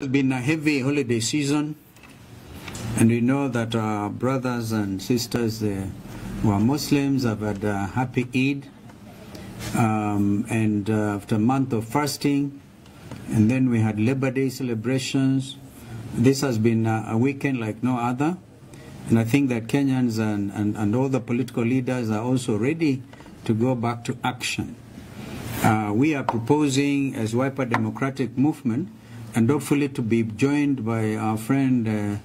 It's been a heavy holiday season, and we know that our brothers and sisters who are Muslims have had a happy Eid, and after a month of fasting, and then we had Labor Day celebrations. This has been a weekend like no other, and I think that Kenyans and all the political leaders are also ready to go back to action. We are proposing as Wiper Democratic Movement, and hopefully to be joined by our friend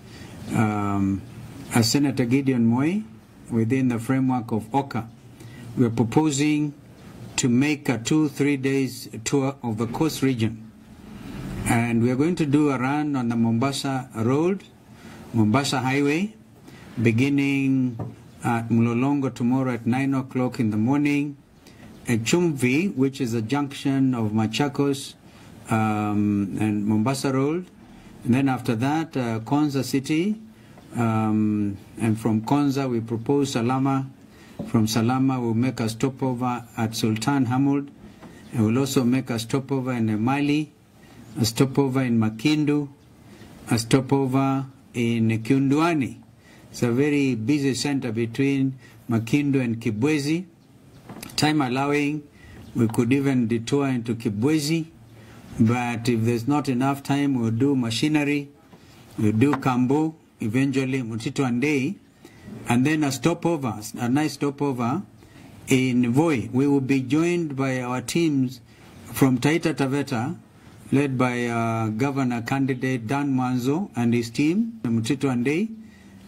Senator Gideon Moi within the framework of OCA. We are proposing to make a 2-3 days tour of the coast region. And we are going to do a run on the Mombasa Road, Mombasa Highway, beginning at Mlolongo tomorrow at 9 o'clock in the morning, at Chumvi, which is a junction of Machakos and Mombasa Road, and then after that Konza City, and from Konza we propose Salama. From Salama we'll make a stopover at Sultan Hamud, and we'll also make a stopover in Mali, a stopover in Makindu, a stopover in Kiunduani. It's a very busy center between Makindu and Kibwezi. Time allowing, we could even detour into Kibwezi. But if there's not enough time, we'll do machinery, we'll do Kambo, eventually Mutito and Day, and then a stopover, a nice stopover in Voi. We will be joined by our teams from Taita Taveta, led by Governor candidate Dan Manzo and his team, Mutito and Day,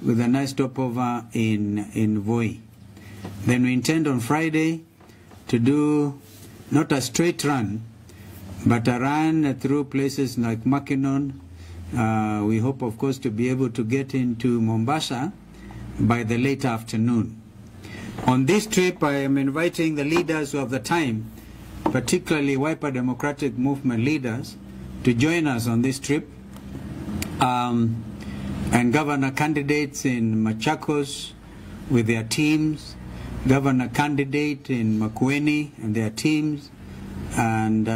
with a nice stopover in Voi. Then we intend on Friday to do not a straight run, but a run through places like Makinon. We hope, of course, to be able to get into Mombasa by the late afternoon. On this trip, I am inviting the leaders of the time, particularly Wiper Democratic Movement leaders, to join us on this trip. And governor candidates in Machakos with their teams, governor candidate in Makueni and their teams. And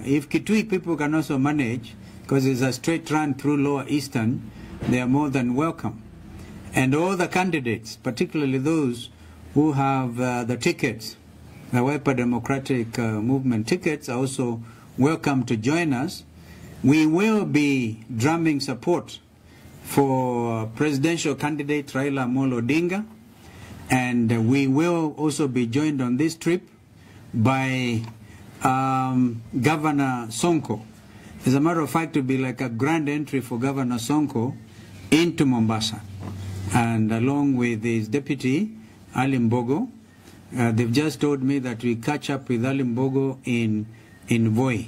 if Kitui people can also manage, because it's a straight run through Lower Eastern, they are more than welcome. And all the candidates, particularly those who have the tickets, the Wiper Democratic Movement tickets, are also welcome to join us. We will be drumming support for presidential candidate Raila Amolo Odinga, and we will also be joined on this trip by Governor Sonko. As a matter of fact, it will be like a grand entry for Governor Sonko into Mombasa, and along with his deputy Ali Mbogo. They've just told me that we catch up with Ali Mbogo in Voi,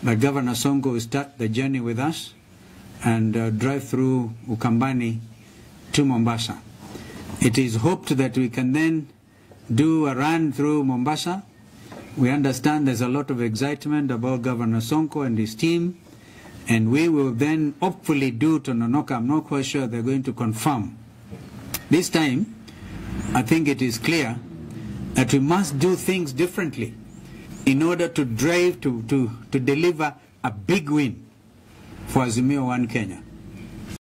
but Governor Sonko will start the journey with us and drive through Ukambani to Mombasa. It is hoped that we can then do a run through Mombasa. We understand there's a lot of excitement about Governor Sonko and his team, and we will then hopefully do Tononoka. I'm not quite sure they're going to confirm. This time, I think it is clear that we must do things differently in order to drive to deliver a big win for Azimio One Kenya.